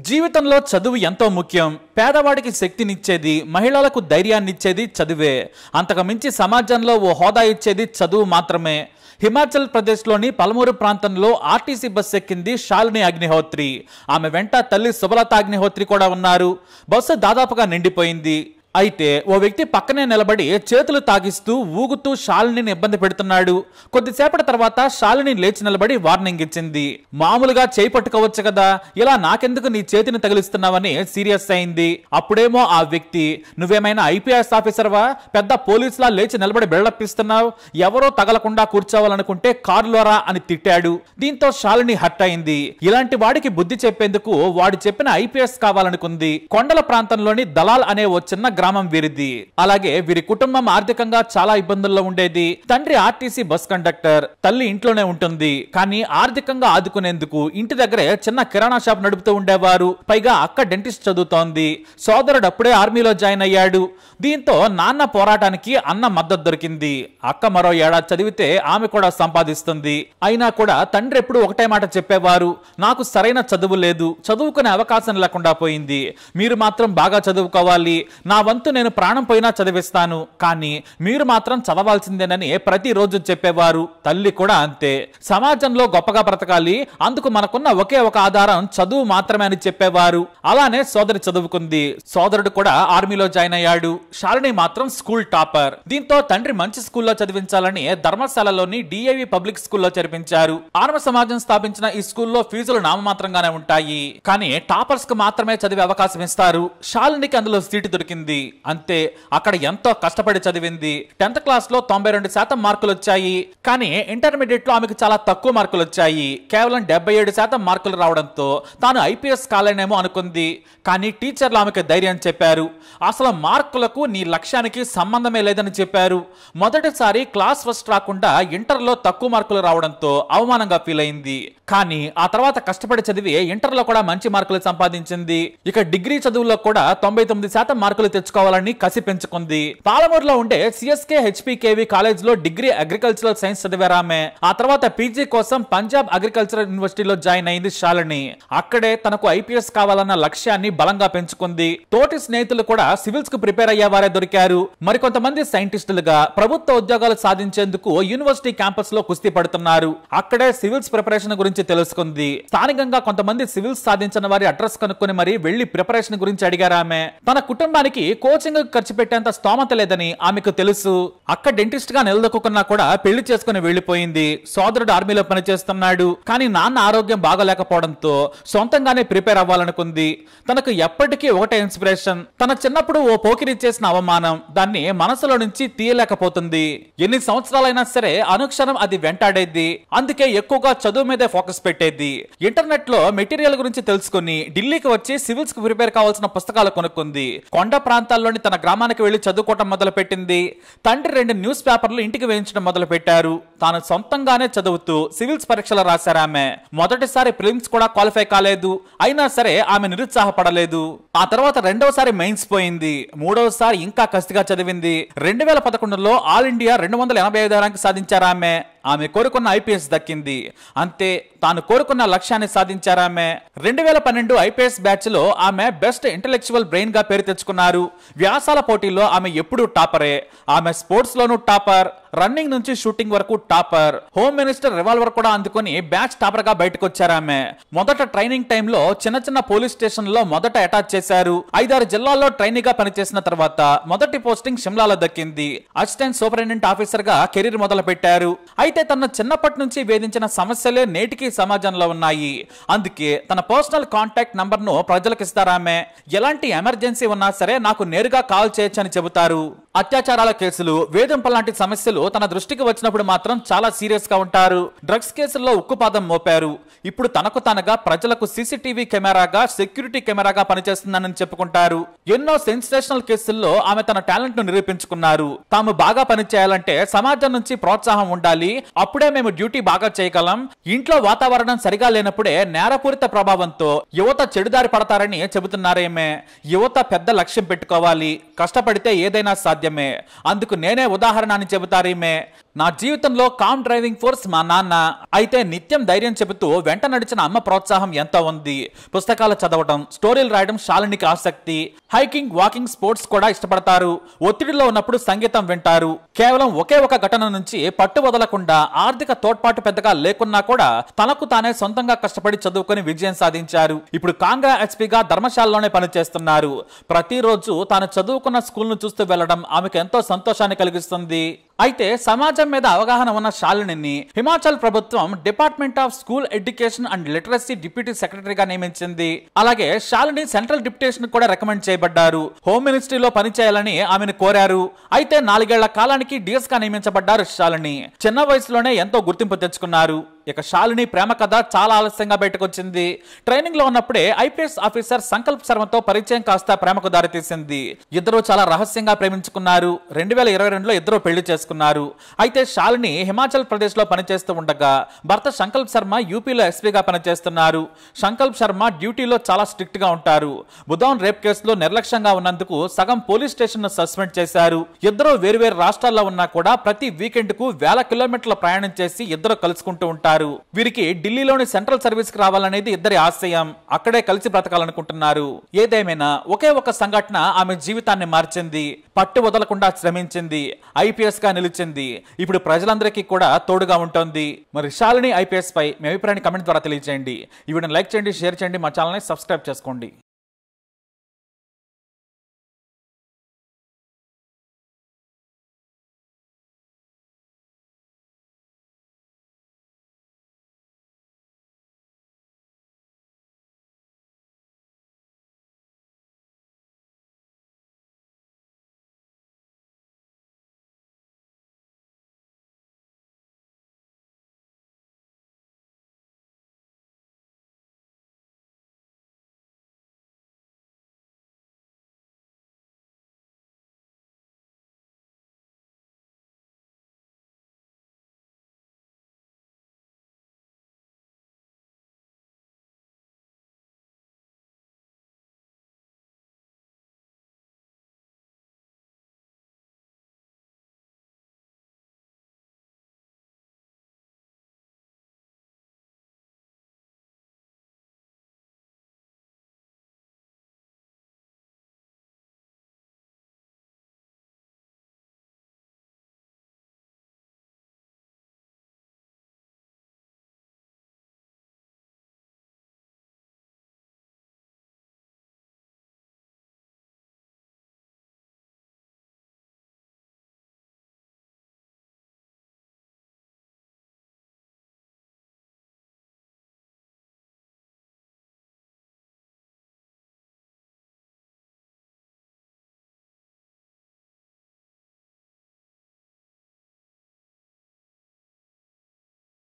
జీవితంలో చదువు ఎంతో ముఖ్యం. పేదవాడికి శక్తినిచ్చేది, మహిళలకు ధైర్యాన్నిచ్చేది చదువే. అంతకు మించి సమాజంలో ఓ హోదా ఇచ్చేది చదువు మాత్రమే. హిమాచల్ ప్రదేశ్లోని పలమూరు ప్రాంతంలో ఆర్టీసీ బస్సు ఎక్కింది శాలిని అగ్నిహోత్రి. ఆమె వెంట తల్లి సుబలత అగ్నిహోత్రి కూడా ఉన్నారు. బస్సు దాదాపుగా నిండిపోయింది. అయితే ఓ వ్యక్తి పక్కనే నిలబడి చేతులు తాగిస్తూ ఊగుతూ శాలినిని ఇబ్బంది పెడుతున్నాడు. కొద్దిసేపటి తర్వాత శాలిని లేచి నిలబడి వార్నింగ్ ఇచ్చింది. మామూలుగా చేయి పట్టుకోవచ్చు కదా, ఇలా నాకెందుకు నీ చేతిని తగిలిస్తున్నావని సీరియస్ అయింది. అప్పుడేమో ఆ వ్యక్తి, నువ్వేమైనా ఐపీఎస్ ఆఫీసర్వా, పెద్ద పోలీసులా లేచి నిలబడి బెళ్ళప్పిస్తున్నావు, ఎవరో తగలకుండా కూర్చోవాలనుకుంటే కారులోరా అని తిట్టాడు. దీంతో శాలిని హర్ట్ అయింది. ఇలాంటి వాడికి బుద్ధి చెప్పేందుకు వాడు చెప్పిన ఐపీఎస్ కావాలనుకుంది. కొండల ప్రాంతంలోని దలాల్ అనే ఓ చిన్న గ్రామం వీరిది. అలాగే వీరి కుటుంబం ఆర్థికంగా చాలా ఇబ్బందుల్లో ఉండేది. తండ్రి ఆర్టీసీ బస్ కండక్టర్, తల్లి ఇంట్లోనే ఉంటుంది. కానీ ఆర్థికంగా ఆదుకునేందుకు ఇంటి దగ్గరే చిన్న కిరాణా షాప్ నడుపుతూ ఉండేవారు. పైగా అక్క డెంటిస్ట్ చదువుతోంది. సోదరుడు అప్పుడే ఆర్మీలో జాయిన్ అయ్యాడు. దీంతో నాన్న పోరాటానికి అన్న మద్దతు దొరికింది. అక్క మరో ఏడాది చదివితే ఆమె కూడా సంపాదిస్తుంది. అయినా కూడా తండ్రి ఎప్పుడు ఒకటే మాట చెప్పేవారు, నాకు సరైన చదువు లేదు, చదువుకునే అవకాశం లేకుండా పోయింది, మీరు మాత్రం బాగా చదువుకోవాలి, నా వంతు నేను ప్రాణం పోయినా చదివిస్తాను, కానీ మీరు మాత్రం చదవాల్సిందేనని ప్రతిరోజు చెప్పేవారు. తల్లి కూడా అంతే. సమాజంలో గొప్పగా బ్రతకాలి, అందుకు మనకున్న ఒకే ఒక ఆధారం చదువు మాత్రమే అని చెప్పేవారు. అలానే సోదరి చదువుకుంది. సోదరుడు కూడా ఆర్మీలో జాయిన్ అయ్యాడు. శాలిని మాత్రం స్కూల్ టాపర్. దీంతో తండ్రి మంచి స్కూల్లో చదివించాలని ధర్మశాలలోని డిఏవి పబ్లిక్ స్కూల్లో చేర్పించారు. ఆర్మ సమాజం స్థాపించిన ఈ స్కూల్లో ఫీజులు నామమాత్రంగానే ఉంటాయి. కానీ టాపర్స్ కు మాత్రమే చదివే అవకాశం ఇస్తారు. శాలినికి అందులో సీటు దొరికింది. అంతే, అక్కడ ఎంతో కష్టపడి చదివింది. 10th క్లాస్ లో 92% మార్కులు వచ్చాయి. కానీ ఇంటర్మీడియట్ లో ఆమెకు చాలా తక్కువ మార్కులు వచ్చాయి. కేవలం 77% మార్కులు రావడంతో తాను ఐపీఎస్ కాలేనేమో అనుకుంది. కానీ టీచర్లు ఆమెకు ధైర్యం చెప్పారు. అసలు మార్కులకు నీ లక్ష్యానికి సంబంధమే లేదని చెప్పారు. మొదటిసారి క్లాస్ ఫస్ట్ రాకుండా ఇంటర్లో తక్కువ మార్కులు రావడంతో అవమానంగా ఫీల్ అయింది. కానీ ఆ తర్వాత కష్టపడి చదివి ఇంటర్లో కూడా మంచి మార్కులు సంపాదించింది. ఇక డిగ్రీ చదువుల్లో కూడా 99% మార్కులు తెచ్చుకోవాలని కసి పెంచుకుంది. పాలమూరులో ఉండే సిఎస్కే హెచ్పికేవి కాలేజ్ లో డిగ్రీ అగ్రికల్చరల్ సైన్స్ చదివారామె. ఆ తర్వాత పీజీ కోసం పంజాబ్ అగ్రికల్చరల్ యూనివర్సిటీలో జాయిన్ అయింది శాలిని. అక్కడే తనకు ఐపీఎస్ కావాలన్న లక్ష్యాన్ని బలంగా పెంచుకుంది. తోటి స్నేహితులు కూడా సివిల్స్ కు ప్రిపేర్ అయ్యేవారే దొరికారు. మరికొంతమంది సైంటిస్టులుగా ప్రభుత్వ ఉద్యోగాలు సాధించేందుకు యూనివర్సిటీ క్యాంపస్ లో కుస్తీ పడుతున్నారు. అక్కడే సివిల్స్ ప్రిపరేషన్ గురించి తెలుసుకుంది. స్థానికంగా కొంతమంది సివిల్స్ సాధించిన వారి అడ్రస్ కనుక్కొని మరి వెళ్లి ప్రిపరేషన్ గురించి అడిగారామె. తన కుటుంబానికి కోచింగ్ ఖర్చు పెట్టేంత స్తోమత లేదని ఆమెకు తెలుసు. అక్క డెంటిస్ట్ గా నిలదొక్కున్నా కూడా పెళ్లి చేసుకుని వెళ్లిపోయింది. సోదరుడు ఆర్మీలో పనిచేస్తున్నాడు. కానీ నాన్న ఆరోగ్యం బాగోలేకపోవడంతో సొంతంగానే ప్రిపేర్ అవ్వాలనుకుంది. తనకు ఎప్పటికీ ఒకటే ఇన్స్పిరేషన్, తన చిన్నప్పుడు ఓ పోకిరి చేసిన అవమానం, దాన్ని మనసులో నుంచి తీయలేకపోతుంది. ఎన్ని సంవత్సరాలైనా సరే అనుక్షణం అది వెంటాడేది. అందుకే ఎక్కువగా చదువు మీదే ఫోకస్ పెట్టేది. ఇంటర్నెట్ లో మెటీరియల్ గురించి తెలుసుకుని ఢిల్లీకి వచ్చి సివిల్స్ కు ప్రిపేర్ కావాల్సిన పుస్తకాలు కొనుక్కుంది. కొండ ప్రాంతాల్లోని తన గ్రామానికి వెళ్లి చదువుకోవటం మొదలు పెట్టింది. తండ్రి 2 న్యూస్ పేపర్లు ఇంటికి వేయించడం మొదలు పెట్టారు. తాను సొంతంగానే చదువుతూ సివిల్స్ పరీక్షలు రాశారామె. మొదటిసారి ప్రిలిమ్స్ కూడా క్వాలిఫై కాలేదు. అయినా సరే ఆమె నిరుత్సాహపడలేదు. ఆ తర్వాత రెండవసారి మెయిన్స్ పోయింది. మూడవసారి ఇంకా కసిగా చదివింది. 2011లో ఆల్ ఇండియా 285 ర్యాంక్ సాధించారామె. ఆమె కోరుకున్న ఐపీఎస్ దక్కింది. అంతే, తాను కోరుకున్న లక్ష్యాన్ని సాధించారామె. 2012 ఐపీఎస్ బ్యాచ్ లో ఆమె బెస్ట్ ఇంటెలెక్చువల్ బ్రెయిన్ గా పేరు తెచ్చుకున్నారు. వ్యాసాల పోటీలో ఆమె ఎప్పుడూ టాపరే. ఆమె స్పోర్ట్స్ లోనూ టాపర్, రన్నింగ్ నుంచి షూటింగ్ వరకు టాపర్. హోమ్ మినిస్టర్ రివాల్వర్ కూడా అందుకుని బ్యాచ్ టాపర్ గా బయటకు వచ్చారామె. మొదట ట్రైనింగ్ టైంలో చిన్న చిన్న పోలీస్ స్టేషన్ లో మొదట అటాచ్ చేశారు. 5-6 జిల్లాల్లో ట్రైనీగా పనిచేసిన తర్వాత మొదటి పోస్టింగ్ షిమ్లాలో దక్కింది. అసిస్టెంట్ సూపరింటెండెంట్ ఆఫీసర్ గా కెరీర్ మొదలు పెట్టారు. అయితే తన చిన్నప్పటి నుంచి వేధించిన సమస్యలే నేటికి సమాజంలో ఉన్నాయి. అందుకే తన పర్సనల్ కాంటాక్ట్ నంబర్ ను ప్రజలకు ఇస్తారామె. ఎలాంటి ఎమర్జెన్సీ ఉన్నా సరే నాకు నేరుగా కాల్ చేయొచ్చని చెబుతారు. అత్యాచారాల కేసులు, వేధింపుల లాంటి సమస్యలు తన దృష్టికి వచ్చినప్పుడు మాత్రం చాలా సీరియస్ గా ఉంటారు. డ్రగ్స్ కేసుల్లో ఉక్కుపాదం మోపారు. ఇప్పుడు తనకు తానుగా ప్రజలకు సీసీటీవీ కెమెరాగా, సెక్యూరిటీ కెమెరాగా పనిచేస్తుందని చెప్పుకుంటారు. ఎన్నో సెన్సేషనల్ కేసుల్లో ఆమె తన టాలెంట్ ను నిరూపించుకున్నారు. తాము బాగా పనిచేయాలంటే సమాజం నుంచి ప్రోత్సాహం ఉండాలి, అప్పుడే మేము డ్యూటీ బాగా చేయగలం. ఇంట్లో వాతావరణం సరిగా లేనప్పుడే నేరపూరిత ప్రభావంతో యువత చెడుదారి పడతారని చెబుతున్నారేమే. యువత పెద్ద లక్ష్యం పెట్టుకోవాలి, కష్టపడితే ఏదైనా సాధ్యమే. అందుకు నేనే ఉదాహరణ అని చెబుతారేమే. నా జీవితంలో కామ్ డ్రైవింగ్ ఫోర్స్ మా నాన్న. అయితే నిత్యం ధైర్యం చెబుతూ వెంట నడిచిన అమ్మ ప్రోత్సాహం ఎంతో ఉంది. పుస్తకాలు చదవడం, స్టోరీలు రాయడం శాలినికి ఆసక్తి. హైకింగ్, వాకింగ్, స్పోర్ట్స్ కూడా ఇష్టపడతారు. ఒత్తిడిలో ఉన్నప్పుడు సంగీతం వింటారు. కేవలం ఒకే ఒక ఘటన నుంచి పట్టు వదలకుండా ఆర్థిక తోడ్పాటు పెద్దగా లేకున్నా కూడా తనకు తానే సొంతంగా కష్టపడి చదువుకొని విజయం సాధించారు. ఇప్పుడు కాంగ్రా ఎస్పీగా ధర్మశాలలోనే పనిచేస్తున్నారు. ప్రతిరోజు తాను చదువుకున్న స్కూల్ ను చూస్తూ వెళ్లడం ఆమెకు ఎంతో సంతోషాన్ని కలిగిస్తుంది. అయితే సమాజం మీద అవగాహన ఉన్న శాలినిని హిమాచల్ ప్రభుత్వం department of school education and literacy deputy సెక్రటరీగా నియమించింది. అలాగే శాలిని సెంట్రల్ డిప్యుటేషన్ కూడా రికమెండ్ చేయబడ్డారు. హోమ్ మినిస్ట్రీలో పనిచేయాలని ఆమెను కోరారు. అయితే 4 ఏళ్ల కాలానికి డిఎస్ గా నియమించబడ్డారు శాలిని. చిన్న వయసులోనే ఎంతో గుర్తింపు తెచ్చుకున్నారు. ఇక శాలిని ప్రేమ కథ చాలా ఆలస్యంగా బయటకు వచ్చింది. ట్రైనింగ్ లో ఉన్నప్పుడే ఐపీఎస్ ఆఫీసర్ సంకల్ప్ శర్మతో పరిచయం కాస్త ప్రేమకు దారితీసింది. ఇద్దరు చాలా రహస్యంగా ప్రేమించుకున్నారు. 2022లో ఇద్దరు పెళ్లి చేసుకున్నారు. అయితే శాలిని హిమాచల్ ప్రదేశ్ లో పనిచేస్తూ ఉండగా భర్త సంకల్ప్ శర్మ యూపీలో ఎస్పీగా పనిచేస్తున్నారు. సంకల్ప్ శర్మ డ్యూటీలో చాలా స్ట్రిక్ట్ గా ఉంటారు. బుధాన్ రేప్ కేసులో నిర్లక్ష్యంగా ఉన్నందుకు సగం పోలీస్ స్టేషన్ ను సస్పెండ్ చేశారు. ఇద్దరు వేరువేరు రాష్ట్రాల్లో ఉన్నా కూడా ప్రతి వీకెండ్ కు వేల కిలోమీటర్ల ప్రయాణం చేసి ఇద్దరు కలుసుకుంటూ ఉంటారు. వీరికి ఢిల్లీలోని సెంట్రల్ సర్వీస్ కి రావాలనేది ఇద్దరి ఆశయం. అక్కడే కలిసి బ్రతకాలనుకుంటున్నారు. ఏదేమైనా ఒకే ఒక సంఘటన ఆమె జీవితాన్ని మార్చింది. పట్టు వదలకుండా శ్రమించింది. ఐపీఎస్ గా నిలిచింది. ఇప్పుడు ప్రజలందరికీ కూడా తోడుగా ఉంటుంది. మరి శాలిని ఐపీఎస్ పై మీ అభిప్రాయాన్ని కమెంట్ ద్వారా తెలియజేయండి. ఈ వీడియోని లైక్ చేయండి, షేర్ చేయండి, మా ఛానల్ ని సబ్స్క్రైబ్ చేసుకోండి.